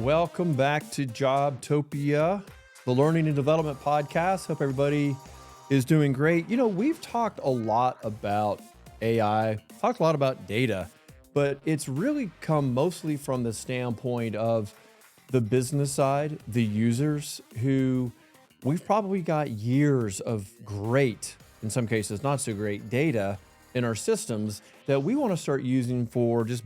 Welcome back to Jobtopia, the Learning and Development Podcast. Hope everybody is doing great. You know, we've talked a lot about AI, talked a lot about data, but it's really come mostly from the standpoint of the business side, the users who we've probably got years of great, in some cases not so great data in our systems that we want to start using for just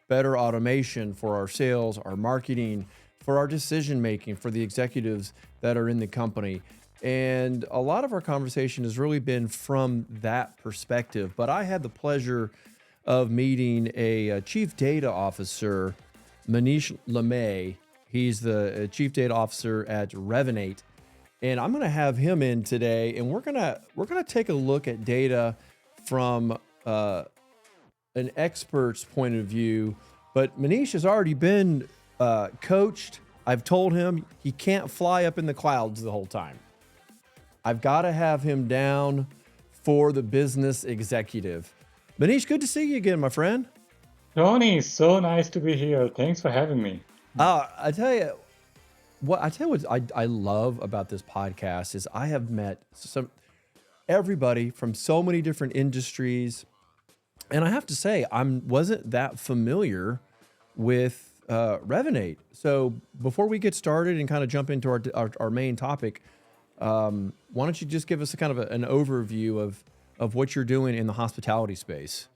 better automation for our sales, our marketing, for our decision making, for the executives that are in the company. And a lot of our conversation has really been from that perspective. But I had the pleasure of meeting a chief data officer, Manish Limaye. He's the chief data officer at Revinate. And I'm going to have him in today, and we're gonna take a look at data from an expert's point of view. But Manish has already been coached. I've told him he can't fly up in the clouds the whole time. I've got to have him down for the business executive. Manish, good to see you again, my friend. Tony, so nice to be here. Thanks for having me. I tell you what I love about this podcast is I have met everybody from so many different industries. And I have to say, wasn't that familiar with Revinate. So before we get started and kind of jump into our main topic, why don't you just give us a kind of an overview of what you're doing in the hospitality space?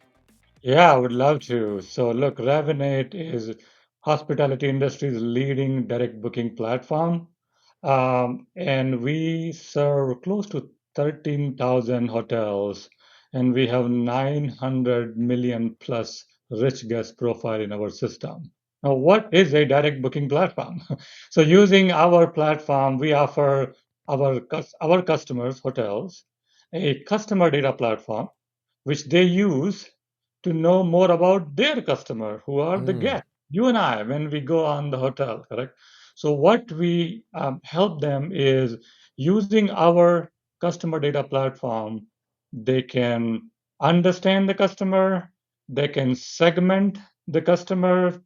Yeah, I would love to. So look, Revinate is hospitality industry's leading direct booking platform. And we serve close to 13,000 hotels, and we have 900 million plus rich guest profile in our system. Now, what is a direct booking platform? So using our platform, we offer our customers, hotels, a customer data platform, which they use to know more about their customer, who are the Mm, guests, you and I, when we go on the hotel, correct? So what we help them is using our customer data platform, they can understand the customer, they can segment the customer.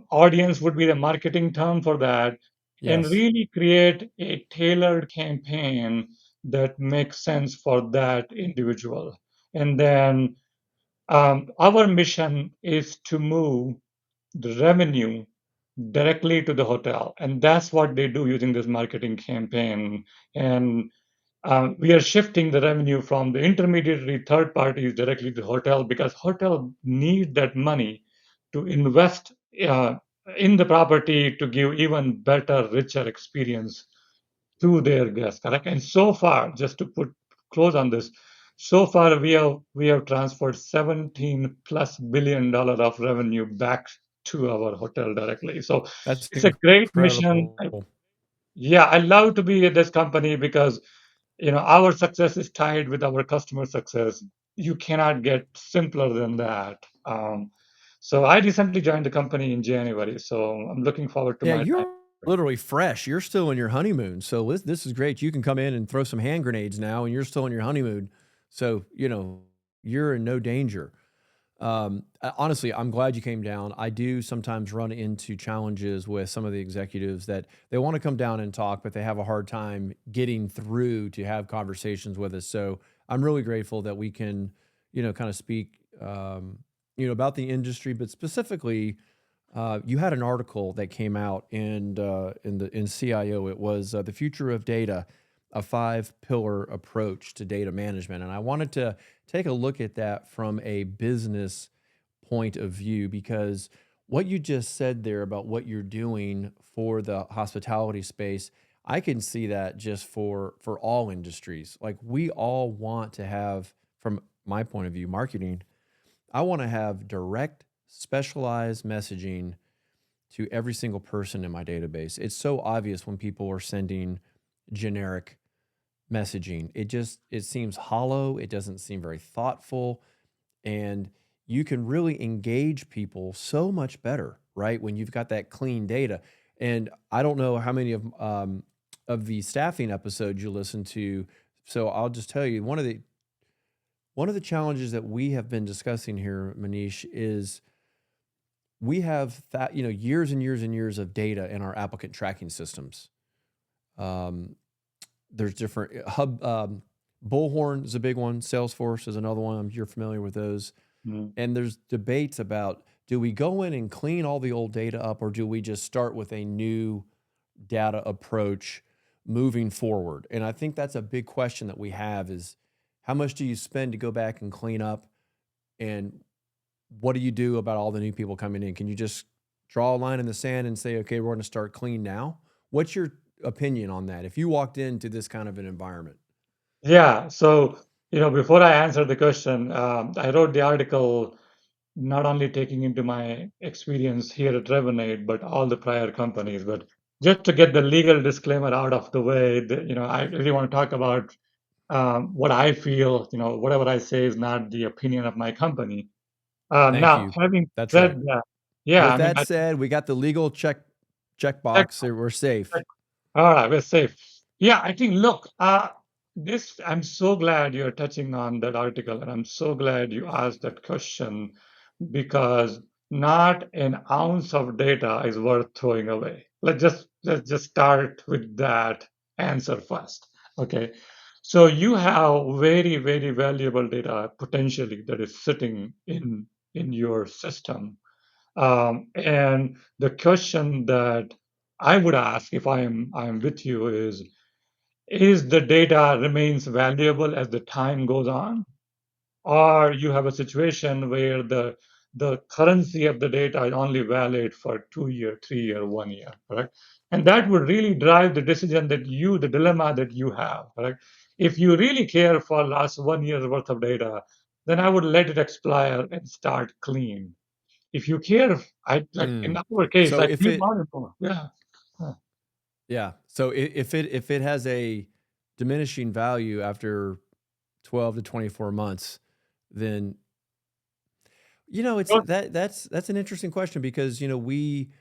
Audience would be the marketing term for that, and yes. really create a tailored campaign that makes sense for that individual. And then our mission is to move the revenue directly to the hotel, and that's what they do using this marketing campaign. And we are shifting the revenue from the intermediary third parties directly to the hotel because hotel need that money to invest uh, in the property to give even better, richer experience to their guests, correct? And so far, just to put close on this, so far we have transferred 17 plus $billion of revenue back to our hotel directly. So That's it's a great mission. incredible. Yeah, I love to be at this company because our success is tied with our customer success. You cannot get simpler than that. So I recently joined the company in January, so I'm looking forward to Yeah, my time. you're literally fresh. You're still in your honeymoon. So this is great. You can come in and throw some hand grenades now, and you're still in your honeymoon. So, you're in no danger. Honestly, I'm glad you came down. I do sometimes run into challenges with some of the executives that they want to come down and talk, but they have a hard time getting through to have conversations with us. So I'm really grateful that we can, kind of speak, about the industry, but specifically, you had an article that came out in CIO. It was the future of data, a 5-pillar approach to data management, and I wanted to take a look at that from a business point of view because what you just said there about what you're doing for the hospitality space, I can see that just for all industries. Like we all want to have, from my point of view, marketing. I want to have direct, specialized messaging to every single person in my database. It's so obvious when people are sending generic messaging. It seems hollow, it doesn't seem very thoughtful, and you can really engage people so much better, right? When you've got that clean data. And I don't know how many of the staffing episodes you listen to. So I'll just tell you one of the challenges that we have been discussing here, Manish, is we have that, years and years and years of data in our applicant tracking systems. Um, there's different Bullhorn is a big one. Salesforce is another one. You're familiar with those. Mm. And there's debates about, do we go in and clean all the old data up, or do we just start with a new data approach moving forward? And I think that's a big question that we have is, how much do you spend to go back and clean up? And what do you do about all the new people coming in? Can you just draw a line in the sand and say, okay, we're going to start clean now? What's your opinion on that? If you walked into this kind of an environment? Yeah. So, before I answer the question, I wrote the article not only taking into my experience here at Revinate, but all the prior companies. But just to get the legal disclaimer out of the way, I really want to talk about what I feel. Whatever I say is not the opinion of my company. Thank Now, you. having That's right. said that, yeah, With I mean, that said, we got the legal check check. box. We're safe. All right, we're safe. Yeah, I think, look, I'm so glad you're touching on that article, and I'm so glad you asked that question because not an ounce of data is worth throwing away. Let's just start with that answer first. Okay. So you have very, very valuable data potentially that is sitting in your system. And the question that I would ask if I'm with you is the data remains valuable as the time goes on, or you have a situation where the currency of the data is only valid for 2 year, 3 year, 1 year, correct? And that would really drive the decision the dilemma that you have, correct? If you really care for last 1 year's worth of data, then I would let it expire and start clean. If you care, I like in Mm. our case, So like if we it, monitor. Yeah. Huh. yeah. So if it has a diminishing value after 12 to 24 months, then it's Good. that's an interesting question because we,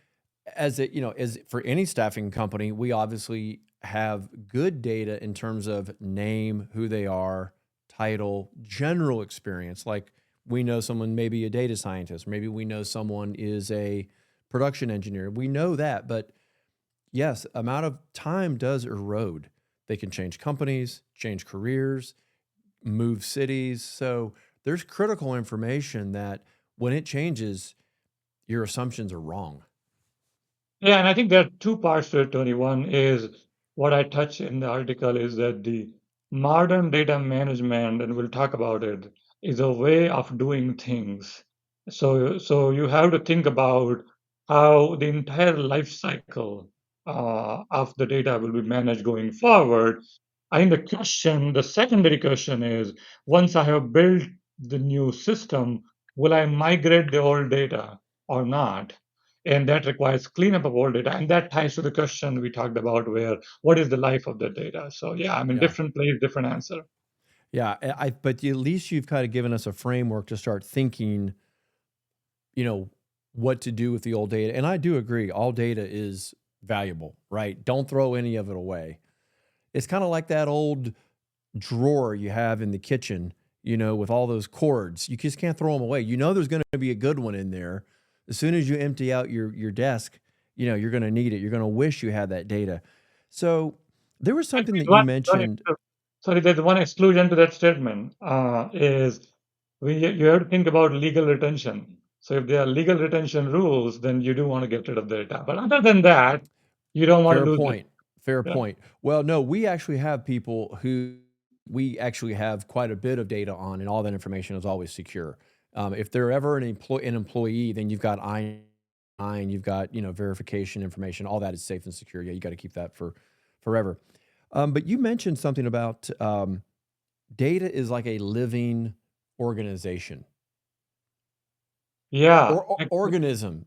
as for any staffing company, we obviously have good data in terms of name, who they are, title, general experience. Like, we know someone may be a data scientist, maybe we know someone is a production engineer. We know that, but yes, amount of time does erode. They can change companies, change careers, move cities. So there's critical information that when it changes, your assumptions are wrong. Yeah, and I think there are two parts to it, Tony. One is what I touch in the article is that the modern data management, and we'll talk about it, is a way of doing things. So you have to think about how the entire life cycle of the data will be managed going forward. I think the secondary question is, once I have built the new system, will I migrate the old data or not? And that requires cleanup of old data. And that ties to the question we talked about where what is the life of the data? So yeah, I mean Yeah. different place, different answer. Yeah. But at least you've kind of given us a framework to start thinking, you know, what to do with the old data. And I do agree, all data is valuable, right? Don't throw any of it away. It's kind of like that old drawer you have in the kitchen, with all those cords. You just can't throw them away. There's going to be a good one in there. As soon as you empty out your desk, you're going to need it. You're going to wish you had that data. So there was And something there's that you one, mentioned. sorry, there's one exclusion to that statement is you have to think about legal retention. So if there are legal retention rules, then you do want to get rid of the data. But other than that, you don't want to Fair lose it. point. Fair Yeah. point. Well, no, we actually have people who we actually have quite a bit of data on, and all that information is always secure. If they're ever an employee, then you've got I-9, you've got verification information. All that is safe and secure. Yeah, you got to keep that for forever. But you mentioned something about data is like a living organization Yeah. or, organism.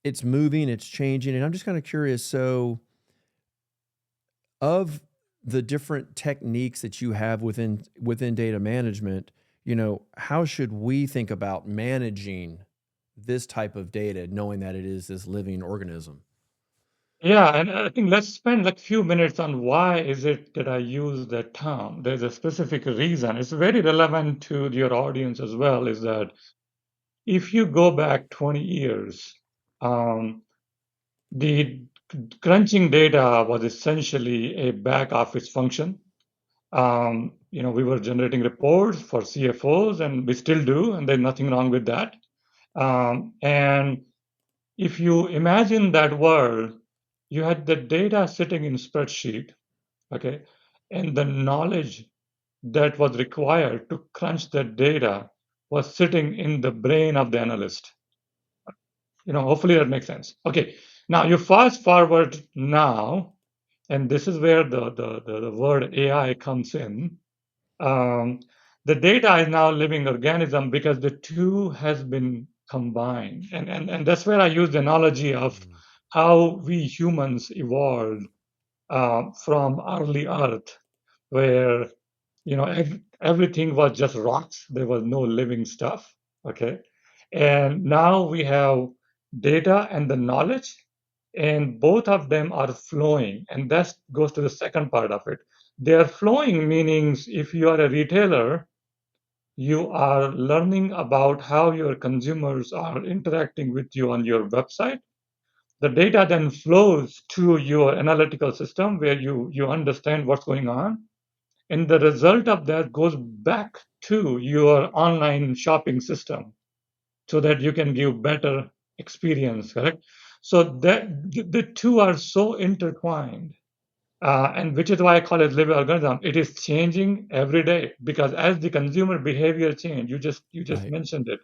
It's moving, it's changing, and I'm just kind of curious. So, of the different techniques that you have within data management, how should we think about managing this type of data, knowing that it is this living organism? Yeah, and I think let's spend like few minutes on why is it that I use that term. There's a specific reason. It's very relevant to your audience as well, is that If you go back 20 years, um, the crunching data was essentially a back office function. We were generating reports for CFOs, and we still do, and there's nothing wrong with that. And if you imagine that world, you had the data sitting in spreadsheet, okay, and the knowledge that was required to crunch that data was sitting in the brain of the analyst. Hopefully that makes sense. Okay, now you fast forward now, and this is where the word AI comes in. Um, the data is now a living organism because the two has been combined. And that's where I use the analogy of Mm. how we humans evolved from early Earth, where everything was just rocks. There was no living stuff. Okay. And now we have data and the knowledge, and both of them are flowing. And that goes to the second part of it. They are flowing, meaning if you are a retailer, you are learning about how your consumers are interacting with you on your website. The data then flows to your analytical system where you understand what's going on, and the result of that goes back to your online shopping system so that you can give better experience, correct? So that the two are so intertwined, and which is why I call it living organism. It is changing every day because as the consumer behavior change, you just Right. mentioned it,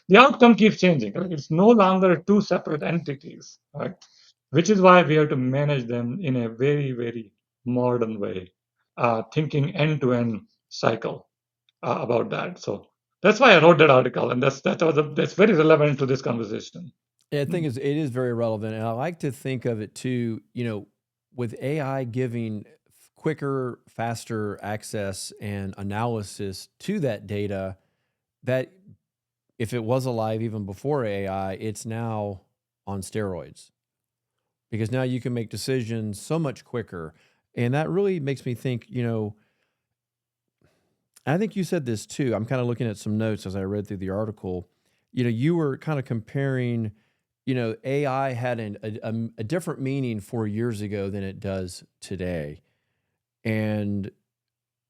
the outcome keeps changing, correct? It's no longer two separate entities, right? Which is why we have to manage them in a very, very modern way, thinking end-to-end cycle about that. So that's why I wrote that article, and that's very relevant to this conversation. Yeah, I think Mm. it is very relevant, and I like to think of it too. With AI giving quicker, faster access and analysis to that data, that if it was alive even before AI, it's now on steroids because now you can make decisions so much quicker, and that really makes me think. I think you said this too. I'm kind of looking at some notes as I read through the article. You were kind of comparing, AI had a different meaning 4 years ago than it does today. And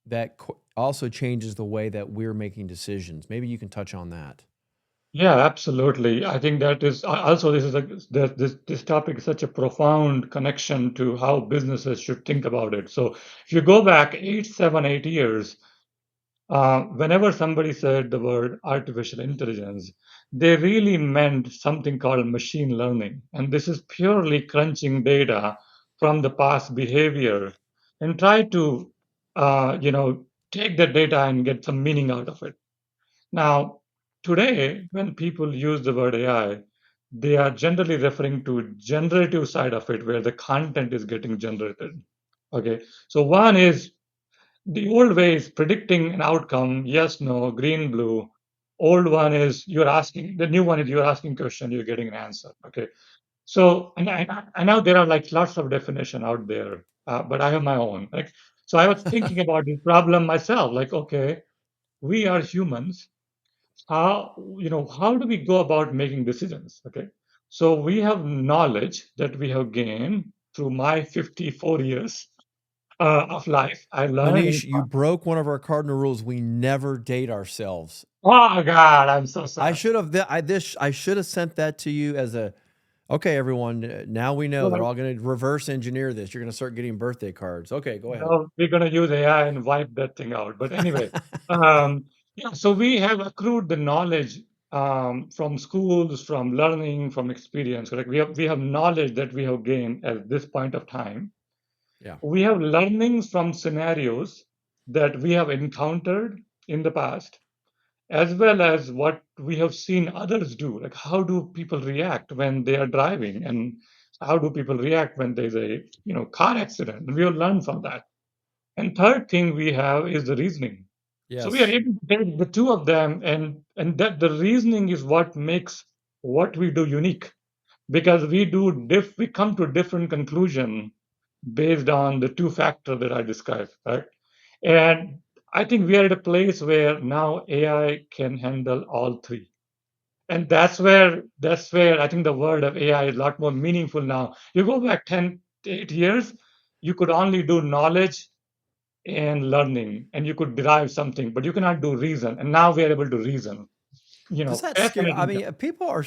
that also changes the way that we're making decisions. Maybe you can touch on that. Yeah, absolutely. I think that is also this is this topic is such a profound connection to how businesses should think about it. So if you go back 8, 7, 8 years, whenever somebody said the word artificial intelligence, they really meant something called machine learning. And this is purely crunching data from the past behavior and try to, take that data and get some meaning out of it. Now, today, when people use the word AI, they are generally referring to generative side of it, where the content is getting generated. Okay, so one is the old way is predicting an outcome, yes, no, green, blue. Old one is you're asking, the new one is you're asking question, you're getting an answer. Okay. So, and I know there are like lots of definition out there, but I have my own. Like, so I was thinking about this problem myself. Like, okay, we are humans. How do we go about making decisions? Okay. So we have knowledge that we have gained through my 54 years of life. I learned. Manish, you broke one of our cardinal rules. We never date ourselves. Oh God, I'm so I sad. should have I should have sent that to you as a okay, everyone. Now we know they're Well, all going to reverse engineer this. You're going to start getting birthday cards. Okay, go ahead. no, we're gonna use AI and wipe that thing out. But anyway, yeah. So we have accrued the knowledge from schools, from learning, from experience. Like we have knowledge that we have gained at this point of time. Yeah. We have learnings from scenarios that we have encountered in the past, as well as what we have seen others do. Like, how do people react when they are driving, and how do people react when there's a car accident? And we have learned from that. And third thing we have is the reasoning. So we are Yes. able to take the two of them, and that the reasoning is what makes what we do unique, because we come to a different conclusion based on the two factors that I described, right? And I think we are at a place where now AI can handle all three. And that's where I think the world of AI is a lot more meaningful now. You go back 10, 8 years, you could only do knowledge and learning, and you could derive something, but you cannot do reason. And now we are able to reason. Does that scare? I Fascinating. mean, people are.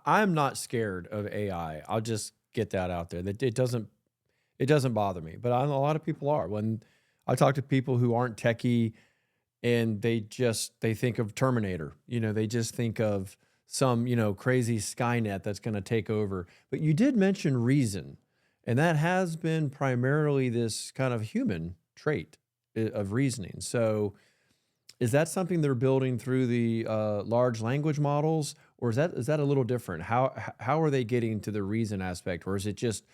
I'm not scared of AI. I'll just get that out there. That it doesn't. It doesn't bother me, but I know a lot of people are. When I talk to people who aren't techie and they think of Terminator, they just think of some, crazy Skynet that's going to take over. But you did mention reason, and that has been primarily this kind of human trait of reasoning. So is that something they're building through the large language models, or is that a little different? How are they getting to the reason aspect, or is it just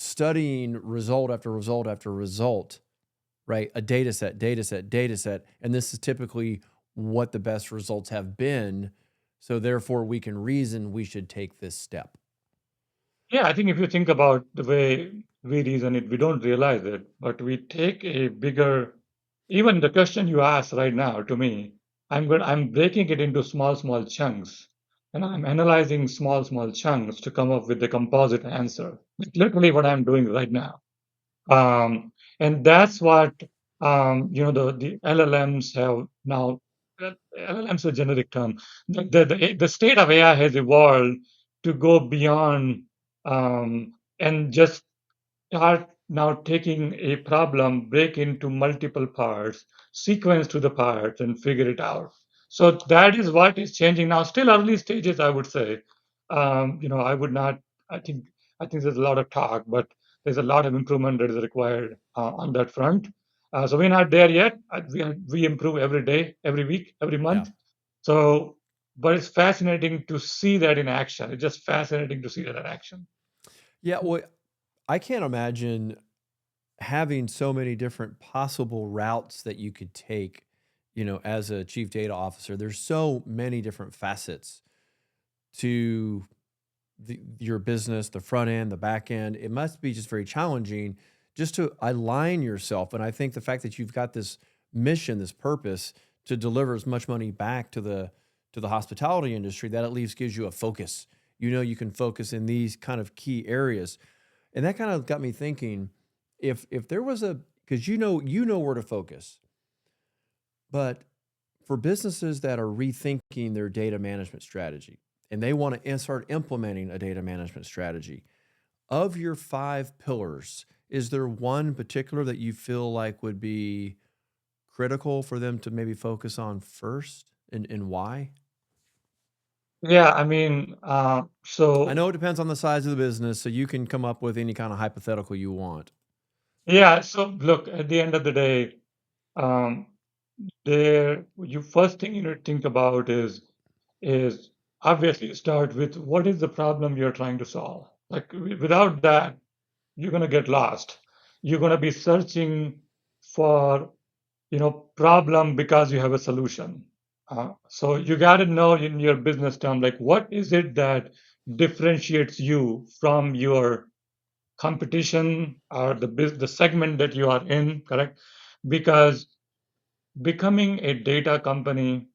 studying result after result after result, right? A data set, data set, data set. And this is typically what the best results have been. So therefore, we can reason we should take this step. Yeah, I think if you think about the way we reason it, we don't realize it, but we take a bigger, even the question you asked right now to me, I'm breaking it into small, small chunks, and I'm analyzing small, small chunks to come up with the composite answer. Like literally what I'm doing right now. Um, and that's what the LLMs have now. LLMs is a generic term. The state of AI has evolved to go beyond and just start now taking a problem, break into multiple parts, sequence to the parts, and figure it out. So that is what is changing now. Still early stages, I would say. I would not. I think. I think there's a lot of talk, but there's a lot of improvement that is required on that front. So we're not there yet. We improve every day, every week, every Yeah. month. So, but it's fascinating to see that in action. It's just fascinating to see that in action. Yeah. Well, I can't imagine having so many different possible routes that you could take, as a chief data officer. There's so many different facets to your business, the front end, the back end. It must be just very challenging just to align yourself. And I think the fact that you've got this mission, this purpose to deliver as much money back to the hospitality industry, that at least gives you a focus. You can focus in these kind of key areas. And that kind of got me thinking, if there was a, because you know where to focus, but for businesses that are rethinking their data management strategy and they want to start implementing a data management strategy, of your five pillars, is there one particular that you feel like would be critical for them to maybe focus on first, and why? Yeah, I mean, I so know it depends on the size of the business, so you can come up with any kind of hypothetical you want. yeah, so look, at the end of the day, um, there you first thing you need to think about is obviously start with what is the problem you're trying to solve. Like without that, you're gonna get lost. You're gonna be searching for problem because you have a solution. So you got to know in your business term, like what is it that differentiates you from your competition or the segment that you are in, correct? Because becoming a data company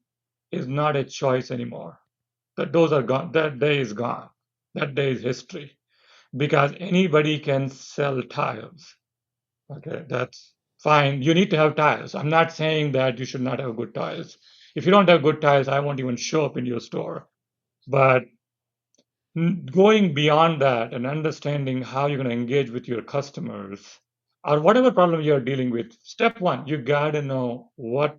is not a choice anymore. Those are gone. That day is gone. That day is history. Because anybody can sell tiles. Okay, that's fine. You need to have tiles. I'm not saying that you should not have good tiles. If you don't have good tiles, I won't even show up in your store. But going beyond that and understanding how you're going to engage with your customers or whatever problem you're dealing with, step one, you got to know what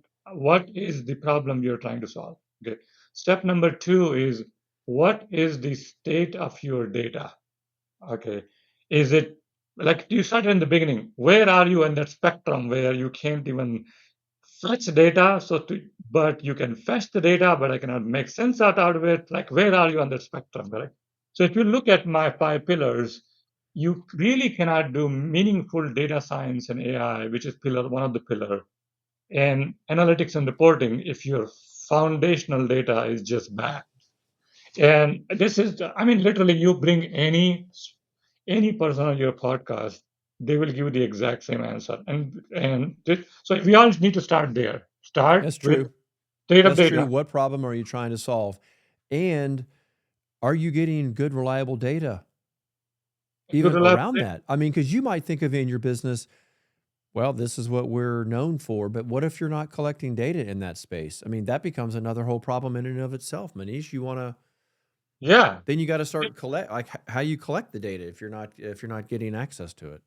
is the problem you're trying to solve. Okay. Step number two is what is the state of your data? Okay. Is it like you started in the beginning? Where are you in that spectrum where you can't even fetch data? But you can fetch the data, but I cannot make sense out of it. Like, where are you on that spectrum, correct? So if you look at my five pillars, you really cannot do meaningful data science and AI, which is pillar one of the pillar, and analytics and reporting if your foundational data is just bad. And this is, I mean, literally, you bring any person on your podcast, they will give you the exact same answer. So we all need to start there. Start That's with true. Straight up That's true. data. What problem are you trying to solve? And are you getting good, reliable data Good even reliable around data. that? I mean, because you might think of in your business, well, this is what we're known for, but what if you're not collecting data in that space? I mean, that becomes another whole problem in and of itself, Manish. You want to Yeah. then you got to start collect like how you collect the data if you're not getting access to it.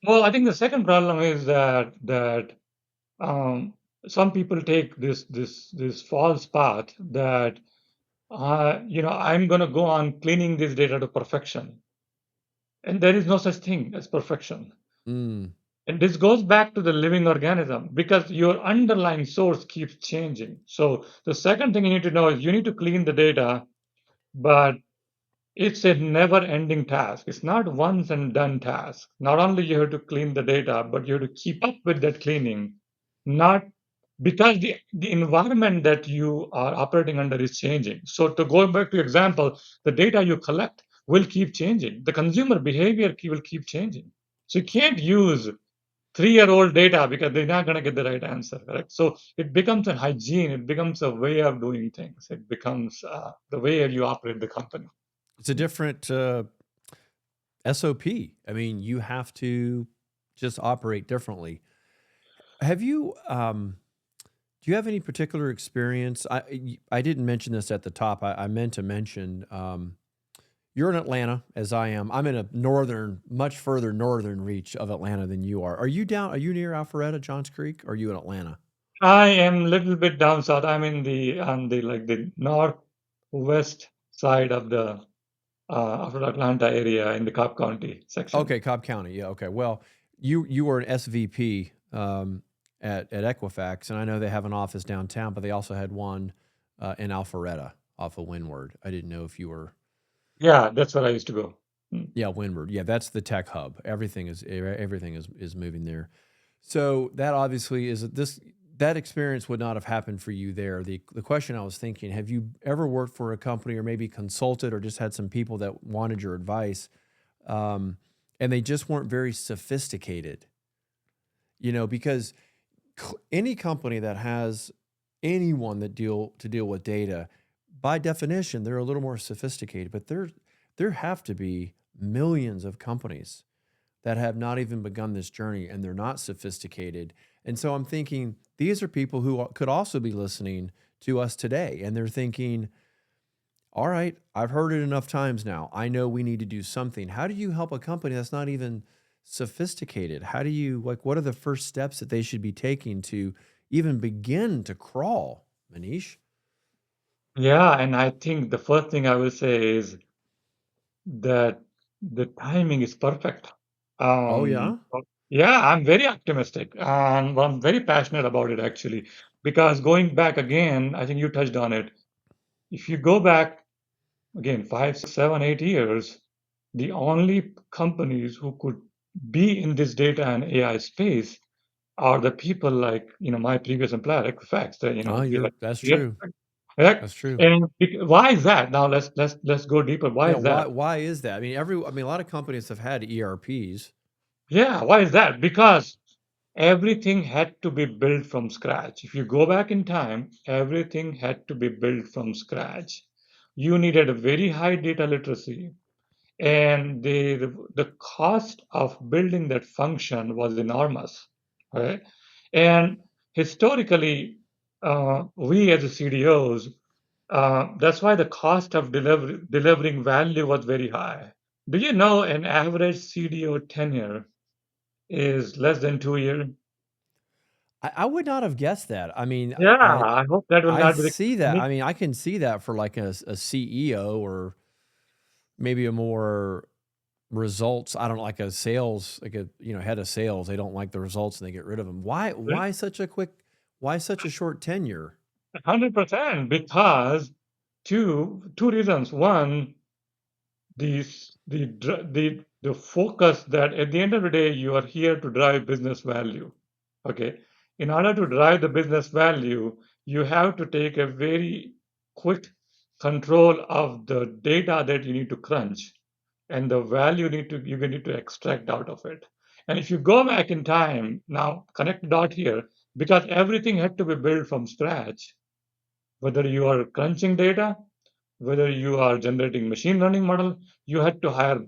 Well, I think the second problem is that um, some people take this false path that I'm going to go on cleaning this data to perfection, and there is no such thing as perfection. Mm, And this goes back to the living organism because your underlying source keeps changing. So the second thing you need to know is you need to clean the data, but it's a never-ending task. It's not once and done task. Not only you have to clean the data, but you have to keep up with that cleaning. Not because the environment that you are operating under is changing. So to go back to your example, the data you collect will keep changing. The consumer behavior will keep changing. So you can't use 3-year-old data because they're not going to get the right answer, correct? So it becomes a hygiene. It becomes a way of doing things. It becomes the way you operate the company. it's a different SOP. I mean, you have to just operate differently. Have you do you have any particular experience? I didn't mention this at the top. I meant to mention you're in Atlanta, as I am. I'm in a much further northern reach of Atlanta than you are. Are you down? Are you near Alpharetta, Johns Creek? Or are you in Atlanta? I am a little bit down south. I'm in the on the like the northwest side of the Atlanta area in the Cobb County section. Okay, Cobb County. Yeah. Okay. Well, you were an SVP at Equifax, and I know they have an office downtown, but they also had one in Alpharetta off of Windward. I didn't know if you were. Yeah, that's where I used to go. Mm. Yeah, Windward. Yeah, that's the tech hub. Everything is moving there. So that obviously is this that experience would not have happened for you there. The question I was thinking, have you ever worked for a company or maybe consulted or just had some people that wanted your advice, um, and they just weren't very sophisticated? You know, because any company that has anyone that deal with data, by definition, they're a little more sophisticated. But there have to be millions of companies that have not even begun this journey and they're not sophisticated. And so I'm thinking these are people who could also be listening to us today and they're thinking, all right, I've heard it enough times now. I know we need to do something. How do you help a company that's not even sophisticated? How do you like what are the first steps that they should be taking to even begin to crawl, Manish? Yeah, and I think the first thing I will say is that the timing is perfect. Oh Um, yeah? yeah, I'm very optimistic and I'm very passionate about it actually, because going back again, I think you touched on it. If you go back again 5, 6, 7, 8 years, the only companies who could be in this data and AI space are the people like my previous employer, Equifax. That Oh, we like that's yeah, true. correct. That's true. And why is that? Now let's go deeper. Why Yeah, is that? why is that? I mean a lot of companies have had ERPs. Yeah, why is that? Because everything had to be built from scratch. If you go back in time, everything had to be built from scratch. You needed a very high data literacy, and the cost of building that function was enormous, right? And historically, we as the CDOs, that's why the cost of delivering value was very high. Do you know an average CDO tenure is less than 2 years? I would not have guessed that. I mean, Yeah, I hope that will I not be the see that. case. I mean, I can see that for like a CEO or maybe a more results. I don't know, like a sales, like a head of sales. They don't like the results and they get rid of them. Why such a quick? Why such a short tenure? 100% because two reasons. One, the focus that at the end of the day you are here to drive business value. Okay, in order to drive the business value, you have to take a very quick control of the data that you need to crunch and the value you need to extract out of it. And if you go back in time now, connect the dot here, because everything had to be built from scratch. Whether you are crunching data, whether you are generating machine learning model, you had to hire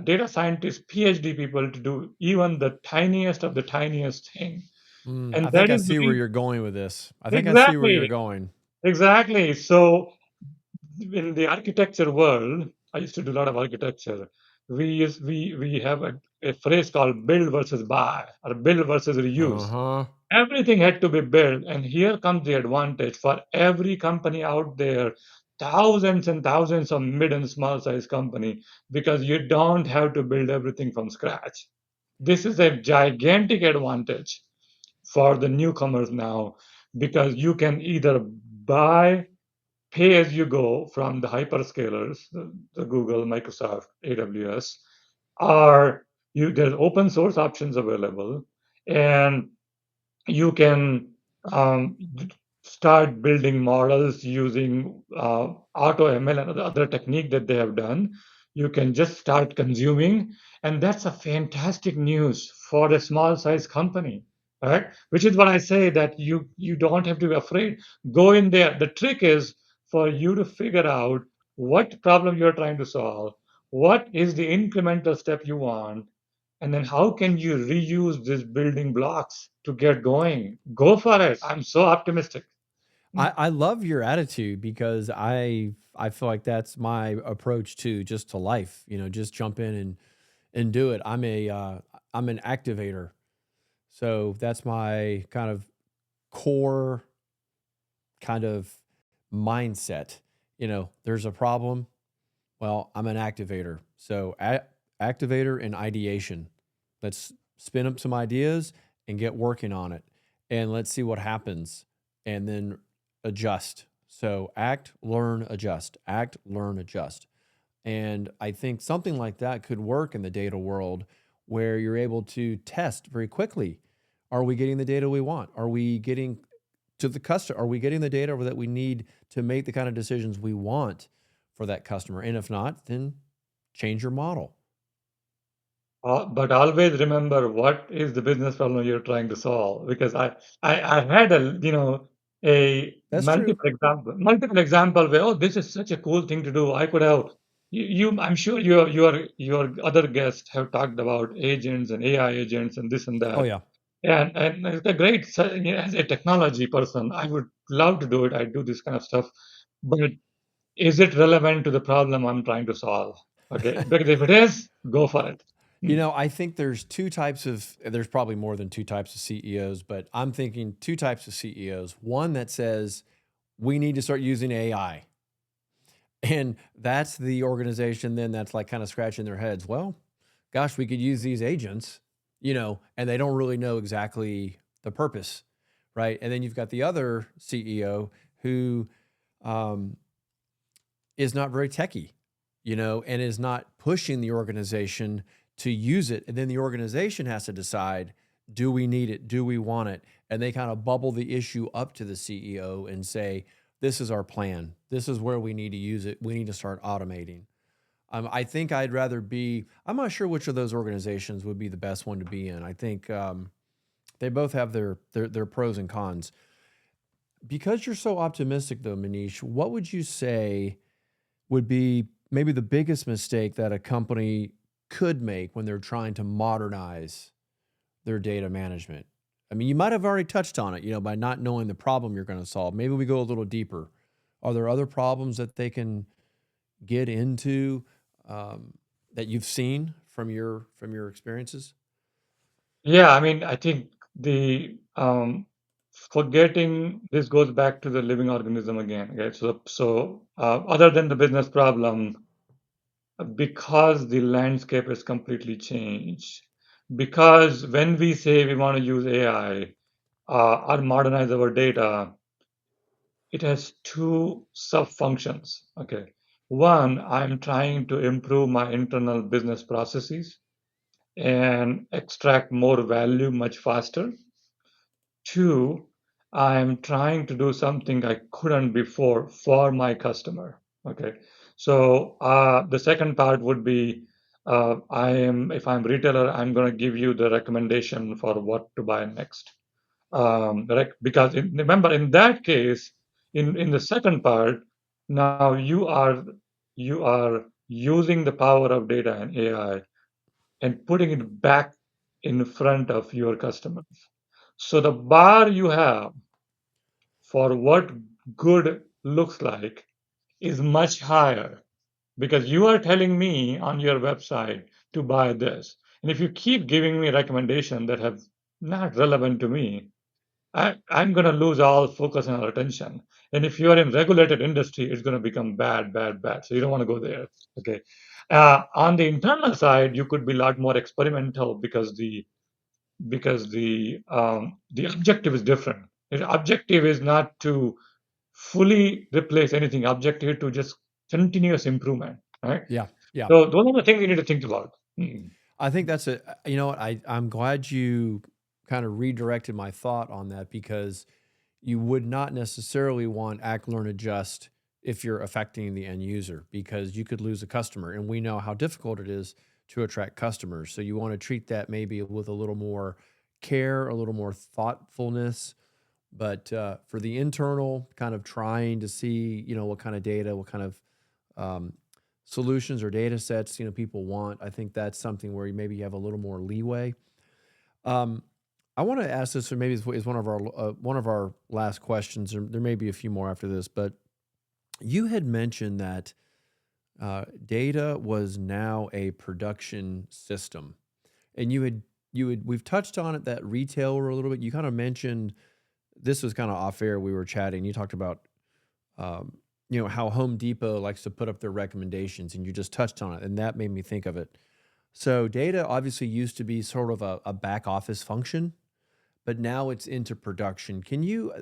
data scientists, PhD people to do even the tiniest of the tiniest thing. And I think that I is the see where you're going with this. I think I see where you're exactly, going. exactly. So in the architecture world, I used to do a lot of architecture. We have a phrase called build versus buy or build versus reuse. Uh-huh. Everything had to be built, and here comes the advantage for every company out there, thousands and thousands of mid and small size company, because you don't have to build everything from scratch. This is a gigantic advantage for the newcomers now, because you can either buy pay as you go from the hyperscalers, the Google, Microsoft, AWS, or there's open source options available, and you can start building models using auto ML and other technique that they have done. You can just start consuming, and that's a fantastic news for a small size company, right? Which is what I say, that you don't have to be afraid. Go in there. The trick is for you to figure out what problem you're trying to solve, what is the incremental step you want, and then how can you reuse these building blocks to get going? Go for it. I'm so optimistic. Mm. I love your attitude because I feel like that's my approach to just to life. You know, just jump in and do it. I'm an activator, so that's my kind of core kind of mindset. You know, there's a problem. Well, I'm an activator, so activator and ideation. Let's spin up some ideas and get working on it, and let's see what happens, and then adjust. So act, learn, adjust. Act, learn, adjust. And I think something like that could work in the data world where you're able to test very quickly. Are we getting the data we want? Are we getting to the customer? Are we getting the data that we need to make the kind of decisions we want for that customer? And if not, then change your model. But always remember what is the business problem you're trying to solve. Because I had a That's true. multiple example where, oh, this is such a cool thing to do. I could have I'm sure your other guests have talked about agents and AI agents and this and Oh that. yeah. And it's a great as a technology person, I would love to do it. I do this kind of stuff, but is it relevant to the problem I'm trying to solve? Okay, because if it is, go for it. You Hmm. know, I think there's probably more than two types of CEOs, but I'm thinking two types of CEOs. One that says we need to start using AI. And that's the organization then that's like kind of scratching their heads. Well, gosh, we could use these agents, you know, and they don't really know exactly the purpose, right? And then you've got the other CEO who um, is not very techy, you know, and is not pushing the organization to use it. And then the organization has to decide, do we need it? Do we want it? And they kind of bubble the issue up to the CEO and say, this is our plan. This is where we need to use it. We need to start automating. I think I'd rather be, I'm not sure which of those organizations would be the best one to be in. I think they both have their pros and cons. Because you're so optimistic, though, Manish, what would you say would be maybe the biggest mistake that a company could make when they're trying to modernize their data management? I mean, you might have already touched on it, you know, by not knowing the problem you're going to solve. Maybe we go a little deeper. Are there other problems that they can get into um, that you've seen from your experiences? Yeah, I mean, I think the forgetting this goes back to the living organism again. Okay, other than the business problem, because the landscape has completely changed, because when we say we want to use AI or modernize our data, it has two sub functions. Okay, one, I'm trying to improve my internal business processes and extract more value much faster. Two, I'm trying to do something I couldn't before for my customer. Okay. So the second part would be if I'm retailer, I'm going to give you the recommendation for what to buy next. Remember, in that case, In the second part, now you are using the power of data and AI and putting it back in front of your customers. So the bar you have for what good looks like is much higher because you are telling me on your website to buy this. And if you keep giving me recommendations that have not relevant to me, I'm going to lose all focus and all attention. And if you are in regulated industry, it's going to become bad, bad, bad. So you don't want to go there. Okay. On the internal side, you could be a lot more experimental because the objective is different. The objective is not to fully replace anything. Objective to just continuous improvement. Right. Yeah, yeah. So those are the things you need to think about. Mm. I think that's a you know what, I'm glad you kind of redirected my thought on that because you would not necessarily want act, learn, adjust if you're affecting the end user because you could lose a customer. And we know how difficult it is to attract customers. So you want to treat that maybe with a little more care, a little more thoughtfulness. But for the internal, kind of trying to see, what kind of data, what kind of um, solutions or data sets, people want, I think that's something where maybe you have a little more leeway. Um, I want to ask this, or maybe it's one of our last questions. There may be a few more after this, but you had mentioned that data was now a production system, and you had we've touched on it that retailer a little bit. You kind of mentioned this was kind of off air. We were chatting. You talked about um, how Home Depot likes to put up their recommendations, and you just touched on it, and that made me think of it. So data obviously used to be sort of a back office function, but now it's into production.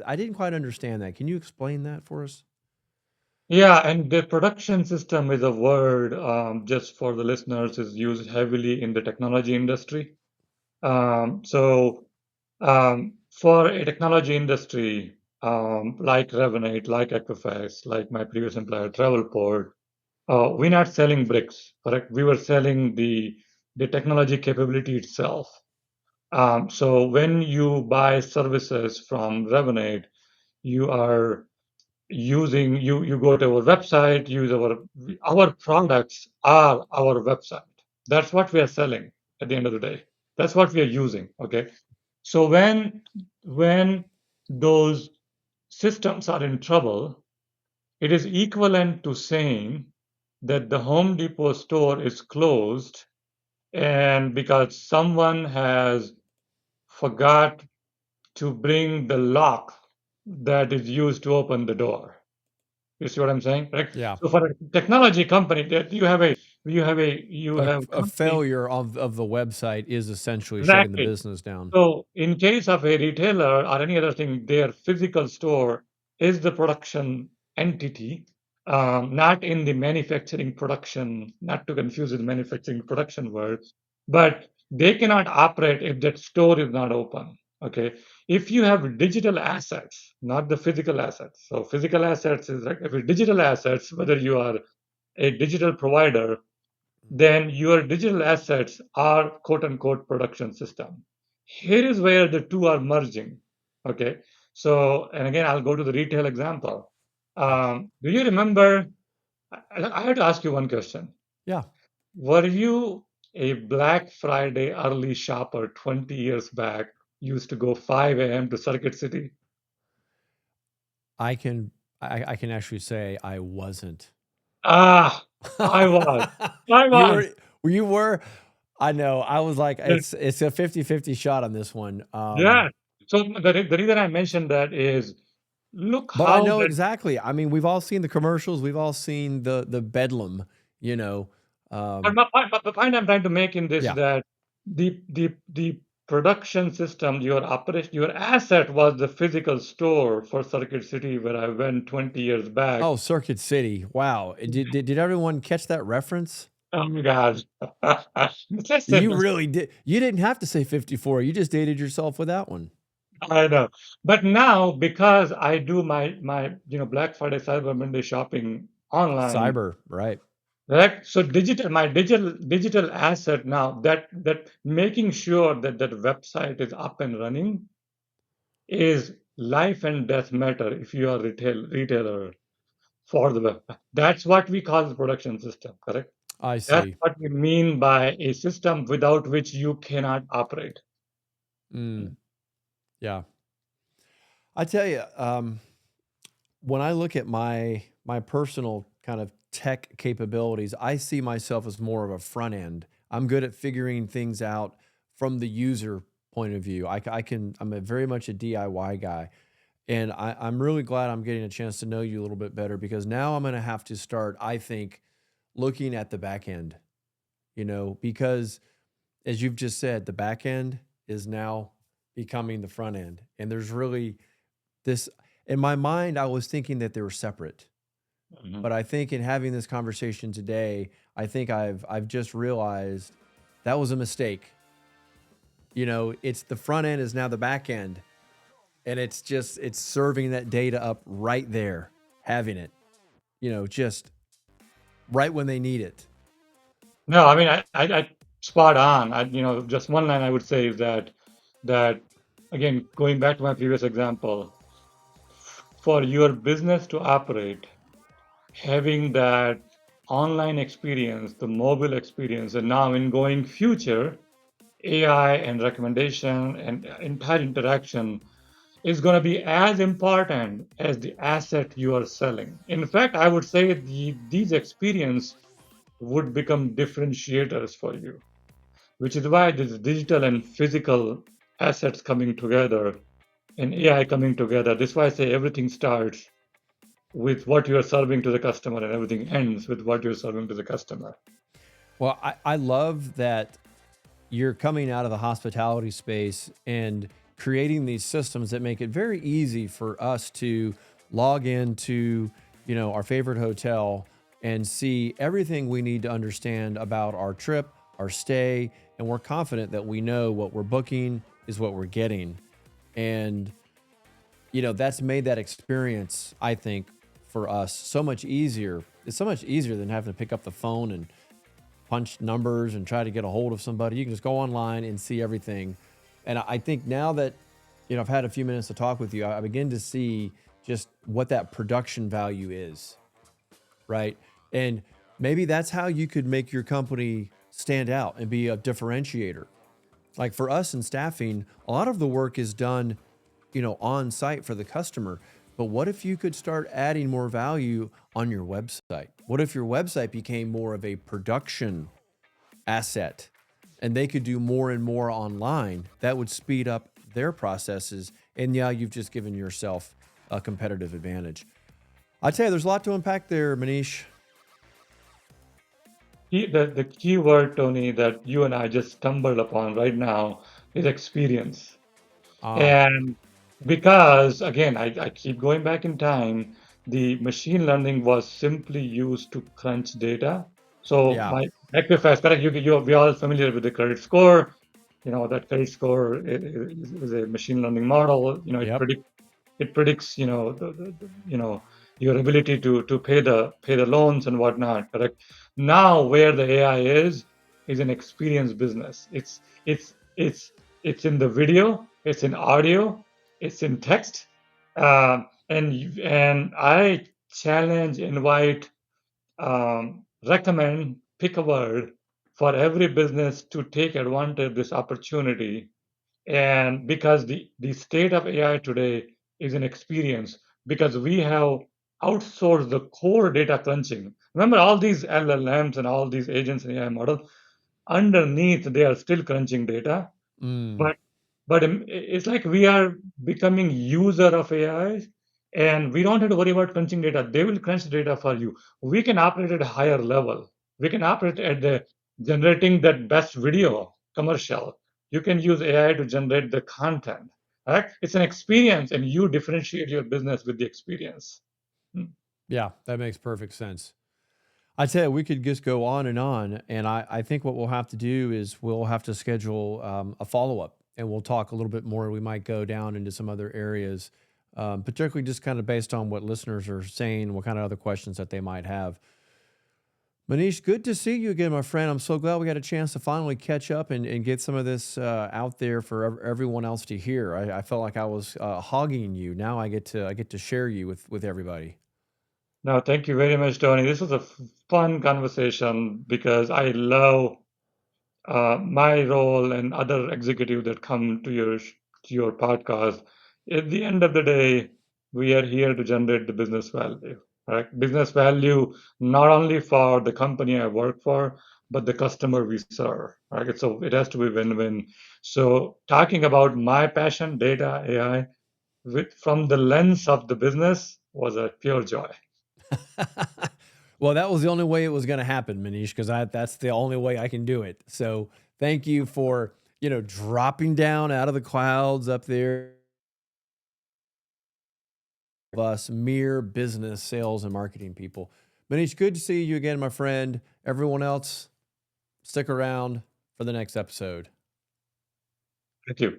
I didn't quite understand that. Can you explain that for us? Yeah, and the production system is a word, just for the listeners, is used heavily in the technology industry. For a technology industry, like Revinate, like Equifax, like my previous employer, Travelport, we're not selling bricks, correct? We were selling the technology capability itself. So when you buy services from Revinate, you are you go to our website, use our products are our website. That's what we are selling at the end of the day. That's what we are using. Okay. So when those systems are in trouble, it is equivalent to saying that the Home Depot store is closed and because someone has forgot to bring the lock that is used to open the door. You see what I'm saying? Right? Yeah. So for a technology company, that you A, have a company failure of the website is essentially shutting the exactly. business down. So in case of a retailer or any other thing, their physical store is the production entity, not in the manufacturing production, not to confuse with manufacturing production word, but they cannot operate if that store is not open. Okay. If you have digital assets, not the physical assets. So physical assets is like if it's digital assets, whether you are a digital provider, then your digital assets are quote unquote production system. Here is where the two are merging. Okay. So, and again, I'll go to the retail example. Yeah. Do you remember? I had to ask you one question. Yeah. Were you a Black Friday early shopper 20 years back? Used to go 5 a.m. to Circuit City? I can I can actually say I wasn't. Ah, I was. I You was. were I know. I was like it's a 50-50 shot on this one. Yeah. So the reason I mentioned that is look But I how know that. exactly. I mean, we've all seen the commercials. We've all seen the bedlam, you know. But Um, the point I'm trying to make in this yeah. that the production system, your operation, your asset was the physical store for Circuit City where I went 20 years back. Oh, Circuit City. Wow. Did everyone catch that reference? Oh my God. You Listen, really did. You didn't have to say 54. You just dated yourself with that one. I know. But now because I do my Black Friday Cyber Monday shopping online, Cyber, right? right? So my digital asset now that making sure that that website is up and running is life and death matter if you are retailer for the web. That's what we call the production system, correct? I That's see. what we mean by a system without which you cannot operate. Mm, yeah. I tell you, when I look at my personal kind of tech capabilities, I see myself as more of a front end. I'm good at figuring things out from the user point of view. I'm a very much a DIY guy. And I'm really glad I'm getting a chance to know you a little bit better because now I'm going to have to start, I think, looking at the back end, because as you've just said, the back end is now becoming the front end. And there's really this, in my mind, I was thinking that they were separate. Mhm. But I think in having this conversation today, I think I've just realized that was a mistake. It's the front end is now the back end, and it's serving that data up right there, having it, just right when they need it. No, I mean, I spot on. Just one line I would say is that again, going back to my previous example, for your business to operate, having that online experience, the mobile experience, and now in going future, AI and recommendation and entire interaction is going to be as important as the asset you are selling. In fact, I would say these experience would become differentiators for you, which is why this digital and physical assets coming together and AI coming together. This is why I say everything starts with what you are serving to the customer and everything ends with what you're serving to the customer. Well, I love that you're coming out of the hospitality space and creating these systems that make it very easy for us to log into, our favorite hotel and see everything we need to understand about our trip, our stay, and we're confident that we know what we're booking is what we're getting. And that's made that experience, I think, for us so much easier. It's so much easier than having to pick up the phone and punch numbers and try to get a hold of somebody. You can just go online and see everything. And I think now that I've had a few minutes to talk with you, I begin to see just what that production value is, right? And maybe that's how you could make your company stand out and be a differentiator. Like for us in staffing, a lot of the work is done, on site for the customer. But what if you could start adding more value on your website? What if your website became more of a production asset and they could do more and more online? That would speed up their processes. And yeah, you've just given yourself a competitive advantage. I tell you, there's a lot to unpack there, Manish. The key word, Tony, that you and I just stumbled upon right now is experience. Ah, And because, again, I keep going back in time, the machine learning was simply used to crunch data. So yeah. my Equifax, correct, we're all familiar with the credit score. That credit score is a machine learning model. Yep. It predicts, your ability to pay the loans and whatnot, correct? Now, where the AI is an experience business. It's in the video, it's in audio, it's in text, and I challenge, invite, recommend, pick a word for every business to take advantage of this opportunity. And because the state of AI today is an experience, because we have outsourced the core data crunching. Remember, all these LLMs and all these agents and AI models, underneath, they are still crunching data. Mm, But it's like we are becoming user of AI, and we don't have to worry about crunching data. They will crunch data for you. We can operate at a higher level. We can operate at the generating that best video commercial. You can use AI to generate the content. Right? It's an experience, and you differentiate your business with the experience. Hmm. yeah, that makes perfect sense. I tell you, we could just go on, and I think what we'll have to do is we'll have to schedule a follow up, and we'll talk a little bit more. We might go down into some other areas, particularly just kind of based on what listeners are saying, what kind of other questions that they might have. Manish, good to see you again, my friend. I'm so glad we got a chance to finally catch up and get some of this out there for everyone else to hear. I felt like I was hogging you. Now I get to share you with everybody. No, thank you very much, Tony. This was a fun conversation because I love my role and other executives that come to your podcast. At the end of the day, we are here to generate the business value, right? Business value not only for the company I work for, but the customer we serve, right? So it has to be win-win. So talking about my passion, data, AI, from the lens of the business was a pure joy. Well, that was the only way it was going to happen, Manish, because that's the only way I can do it. So thank you for, dropping down out of the clouds up there of us mere business, sales, and marketing people. Manish, good to see you again, my friend. Everyone else, stick around for the next episode. Thank you.